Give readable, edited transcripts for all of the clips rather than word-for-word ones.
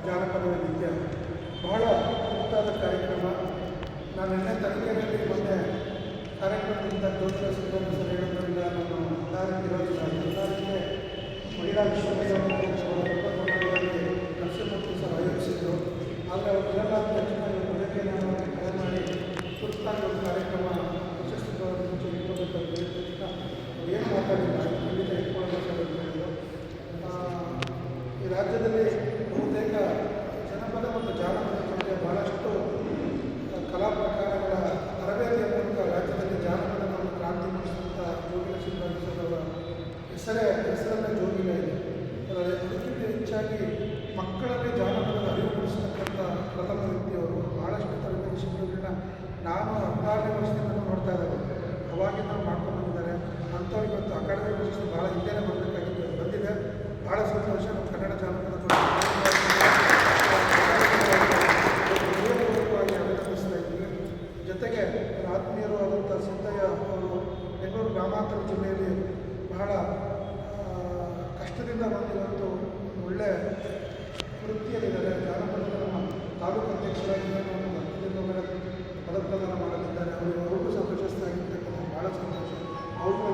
ಜಾನಪದ ವೇದಿಕೆ ಬಹಳ ಮುಕ್ತಾದ ಕಾರ್ಯಕ್ರಮ. ನಾನು ನಿನ್ನೆ ತರೀಕೆರೆಯಲ್ಲಿ ಮೊನ್ನೆ ಕಾರ್ಯಕ್ರಮದಿಂದ ಜ್ಯೋತಿರ ಸಿಬ್ಬಂದಿ ಸರ್ ಹೇಳೋದ್ರಿಂದ ನಾನು ಇರೋದಿಲ್ಲ. ಎಲ್ಲರಿಗೆ ಮಹಿಳಾ ವಿಶ್ವವಿದ್ಯಾಲಯದಲ್ಲಿ ನರಸಿಂಹಮೂರ್ತಿ ಸರ್ ಆಯೋಜಿಸಿದ್ರು. ಆದರೆ ಅವರು ಇರಲಾದ ತಕ್ಷಣ ಬೆಳಗ್ಗೆ ನಾನು ಕರೆ ಮಾಡಿ ತುರ್ತಾಗಿ ಒಂದು ಕಾರ್ಯಕ್ರಮ ಪ್ರಶಸ್ತಿಗಳನ್ನು ಮುಂಚೆ ಇಟ್ಕೋಬೇಕಂತ ಹೇಳಿದ ಏನು ಮಾತಾಡಿಲ್ಲ, ಖಂಡಿತ ಇಟ್ಕೊಳ್ಬೇಕಾದ್ರೆ ಹೇಳಿದರು. ಈ ರಾಜ್ಯದಲ್ಲಿ ಬಹುತೇಕ ಜನಪದ ಮತ್ತು ಜಾನಪದ ಬಗ್ಗೆ ಭಾಳಷ್ಟು ಕಲಾ ಪ್ರಕಾರಗಳ ತರಬೇತಿಯ ಮೂಲಕ ರಾಜ್ಯದಲ್ಲಿ ಜಾನಪದವನ್ನು ಕ್ರಾಂತಿ ಮಾಡಿಸಿದಂಥ ಜೋಗಿಲ ಸಿದ್ದರಾಮಯ್ಯ ಹೆಸರಲ್ಲೇ ಜೋಗಿಲ ಇದೆ. ಅದಕ್ಕಿಂತ ಹೆಚ್ಚಾಗಿ ಮಕ್ಕಳಲ್ಲಿ ಜಾನಪದದ ಅರಿವು ಮೂಡಿಸ್ತಕ್ಕಂಥ ಪ್ರಥಮ ವ್ಯಕ್ತಿಯವರು. ಭಾಳಷ್ಟು ತರಬೇತಿ ಶಿಬಿರಗಳನ್ನ ನಾನು 16ನೇ ವರ್ಷದಿಂದ ನೋಡ್ತಾ ಇದ್ದಾರೆ. ಅವಾಗಿಂದ ಮಾಡ್ಕೊಂಡು ಬಂದಿದ್ದಾರೆ. ಅಂಥವ್ರು ಇವತ್ತು ಅಕಾಡೆಮಿ ಪ್ರಶಸ್ತಿ ಭಾಳ ಹಿಂದೆಯೇ ಬರಬೇಕಾಗಿತ್ತು, ಬಂದಿದೆ. ಭಾಳ ಸಂತೋಷ. ನಮ್ಮ ಕನ್ನಡ ಜಾನಪದ ಅಭಿನಂದಿಸ್ತಾ ಇದ್ದೀವಿ. ಜೊತೆಗೆ ಆತ್ಮೀಯರು ಆದಂಥ ಸಿದ್ದಯ್ಯ ಅವರು ಬೆಂಗಳೂರು ಗ್ರಾಮಾಂತರ ಜಿಲ್ಲೆಯಲ್ಲಿ ಬಹಳ ಕಷ್ಟದಿಂದ ಬಂದಿರುವಂಥ ಒಳ್ಳೆಯ ವೃತ್ತಿಯಲ್ಲಿದ್ದಾರೆ. ಜಾನಪದದ ನಮ್ಮ ತಾಲೂಕು ಅಧ್ಯಕ್ಷರಾಗಿ ಅರ್ಥದಿಂದ ಪದಪ್ರದಾನ ಮಾಡಲಿದ್ದಾರೆ. ಅವ್ರಿಗೂ ಸಹ ಪ್ರಶಸ್ತಿ ಆಗಿರ್ತಕ್ಕಂಥ ಭಾಳ ಸಂತೋಷ. ಅವ್ರಿಗೂ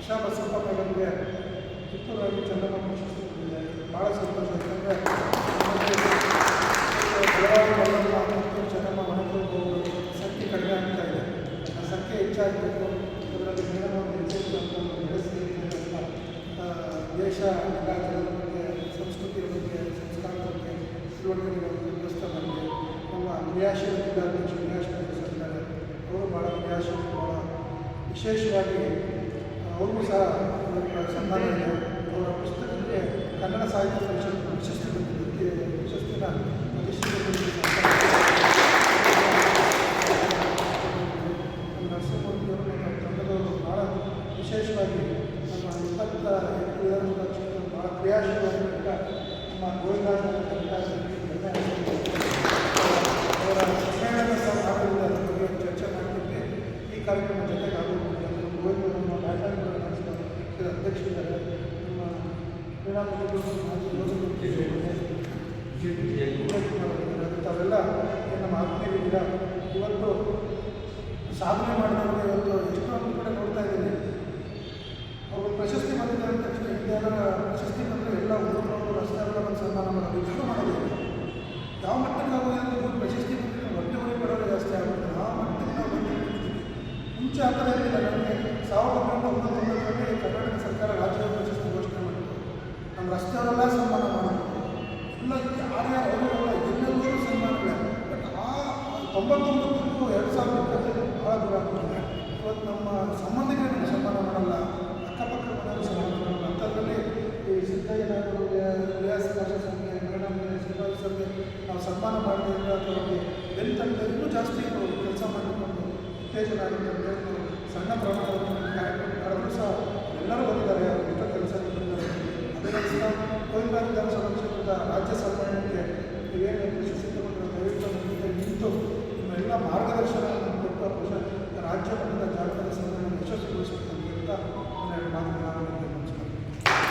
ಶಾಬಸಪ್ಪ ಮೇಡಮ್ಗೆ ಕಿತ್ತೂರಾಗಿ ಚೆನ್ನಮ್ಮ ಪ್ರಶಸ್ತಿ ಕೊಟ್ಟಿದ್ದಾರೆ. ಭಾಳ ಸಂತೋಷ. ಯಾಕಂದರೆ ಚೆನ್ನಮ್ಮ ಮನೆಗೆ ಸಂಖ್ಯೆ ಕಡಿಮೆ ಆಗ್ತಾ ಇದೆ. ಆ ಸಂಖ್ಯೆ ಹೆಚ್ಚಾಗಬೇಕು. ಅದರಲ್ಲಿ ಮೇಡಮನ್ನು ನಡೆಸಿ ದೇಶ ಎಲ್ಲ ಜನರ ಬಗ್ಗೆ, ಸಂಸ್ಕೃತಿಯ ಬಗ್ಗೆ, ಸಂಸ್ಕಾರದ ಬಗ್ಗೆ ತಿಳುವಳಿಕೆಗಳನ್ನು ವ್ಯವಸ್ಥೆ ಮಾಡಿದೆ. ನಮ್ಮ ಕ್ರಿಯಾಶೀಲ ಜಿಲ್ಲಾಧ್ಯಕ್ಷ ಕ್ರಿಯಾಶೀಲಿದ್ದಾರೆ. ಅವರು ಭಾಳ ಕ್ರಿಯಾಶೀಲ, ಭಾಳ ವಿಶೇಷವಾಗಿ ಅವ್ರಿಗೂ ಸಹ ಸನ್ಮಾನ ಇದೆ. ಅವರ ಪುಸ್ತಕಕ್ಕೆ ಕನ್ನಡ ಸಾಹಿತ್ಯ ಪರಿಷತ್ ಪ್ರಶಸ್ತಿ ಬಂದಿದೆ. ಪ್ರಶಸ್ತಿನ ನರಸಿಂಹಮೂರ್ತಿಯವರು ನಮ್ಮ ತಂಡದವರು ಭಾಳ ವಿಶೇಷವಾಗಿ ನಮ್ಮ 28 ವಿಧಾನಸಭಾ ಕ್ಷೇತ್ರ ಭಾಳ ಕ್ರಿಯಾಶೀಲವಾಗಿದ್ದ ನಮ್ಮ ಗೋವಿಂದರಾಜ ಅವರ ಸಮ್ಮೇಳನ ಸಹ ಮಾಡಿದ್ದಾರೆ. ಅದರ ಬಗ್ಗೆ ಚರ್ಚೆ ಮಾಡ್ತಿದ್ದೆ. ಈ ಕಾರ್ಯಕ್ರಮ ಜೊತೆಗೆ ಆಗೋದು ಗೋವಿಂದ ನಮ್ಮ ಬ್ಯಾಟರ್ಗಳು ನಡೆಸಿದ ಅಧ್ಯಕ್ಷರಿದ್ದಾರೆ. ನಮ್ಮ ಕ್ರೀಡಾಪಟುಗಳು ತಾವೆಲ್ಲ ನಮ್ಮ ಆತ್ಮೀಯರಿದ್ದೀರ. ಇವತ್ತು ಸಾಧನೆ ಮಾಡಿದವರಿಗೆ ಇವತ್ತು ಎಷ್ಟೊಂದು ಕಡೆ ನೋಡ್ತಾ ಇದ್ದೀನಿ. ಅವರು ಪ್ರಶಸ್ತಿ ಬಂದಿದೆ ಅಂದ ತಕ್ಷಣ ಇಂಡಿಯಾದ ಪ್ರಶಸ್ತಿ ಬಂದರೆ ಎಲ್ಲ ಹುಡುಗರು ರಸ್ತೆಗಳ ಒಂದು ಸನ್ಮಾನ ಮಾಡೋದು, ಇದು ಮಾಡೋದಿಲ್ಲ. ಯಾವ ಮಟ್ಟಕ್ಕೆ ಆಗೋದು ಅಂತ ಪ್ರಶಸ್ತಿ ಬಂದರೆ ಹೊಟ್ಟೆ ಬರೋದು ಜಾಸ್ತಿ ಆಗುತ್ತೆ. ಆ ಮಟ್ಟಕ್ಕೆ ನಾವು ಬಂದಿದ್ದೀವಿ. ಮುಂಚೆ ಆ ಥರ ಇರಲಿಲ್ಲ. ನಮಗೆ 1999ರಲ್ಲಿ ಕರ್ನಾಟಕ ಸರ್ಕಾರ ರಾಜ್ಯ ಪ್ರಶಸ್ತಿ ಘೋಷಣೆ ಮಾಡಿತ್ತು. ನಮ್ಮ ರಸ್ತೆಯವರೆಲ್ಲ ಸನ್ಮಾನ ಮಾಡೋದು, ಇಲ್ಲ ಯಾರ್ಯಾರು ಅವರೆಲ್ಲ ಎಲ್ಲೆಲ್ಲರೂ ಸನ್ಮಾನಗಳೇ. ಬಟ್ ಆ 99ಕ್ಕೂ 2020 ಭಾಳ ದೂರ ಆಗ್ತದೆ. ಇವತ್ತು ನಮ್ಮ ಸಂಬಂಧಿಕರಿಗೆ ಸನ್ಮಾನ ಮಾಡಲ್ಲ, ಅಕ್ಕಪಕ್ಕ ಮನೆಯವರು ಸನ್ಮಾನ ಮಾಡಲ್ಲ. ಅಂಥದ್ರಲ್ಲಿ ಈ ಸಿದ್ದಯ್ಯನವರು, ರಿಯಾಸ್ ಸಂಖ್ಯೆ ಮೇಡಮ್ ಶ್ರೀನಿವಾಸ ಸರ್ಗೆ ನಾವು ಸನ್ಮಾನ ಮಾಡಿದ್ರೆ ಅವರಿಗೆ ಬೆಂತಂಡ ಇನ್ನೂ ಜಾಸ್ತಿ ಕೆಲಸ ಮಾಡಿಕೊಂಡು ಉತ್ತೇಜನ ಆಗುತ್ತೆ ಅಂತ ಹೇಳ್ತಾರೆ. ಸಣ್ಣ ಪ್ರಮಾಣದ ಕಾರ್ಯಕ್ರಮ ಕಳೆದರೂ ಸಹ ಎಲ್ಲರೂ ಬಂದಿದ್ದಾರೆ. ಅವರು ಎಷ್ಟೋ ಕೆಲಸ ಬಂದಿದ್ದಾರೆ. ಅಭಿನಂದಿಸಿದ ಗೋವಿಂದರಾಜ ವಿಧಾನಸಭಾ ಕ್ಷೇತ್ರದ ರಾಜ್ಯ ಸಮ್ಮೇಳನಕ್ಕೆ ನೀವೇನು ಪ್ರಶಸ್ತಿ ತಗೊಂಡ್ರೆ ದಯವಿಟ್ಟು ನಿಂತು ನಿಮ್ಮೆಲ್ಲ ಮಾರ್ಗದರ್ಶನವನ್ನು ಕೊಟ್ಟು ರಾಜ್ಯ ಮಟ್ಟದ ಜಾನಪದ ಸಮ್ಮೇಳನ ಯಶಸ್ವಿಗೊಳಿಸಬೇಕು ಅಂತ ಹೇಳ್ತಾ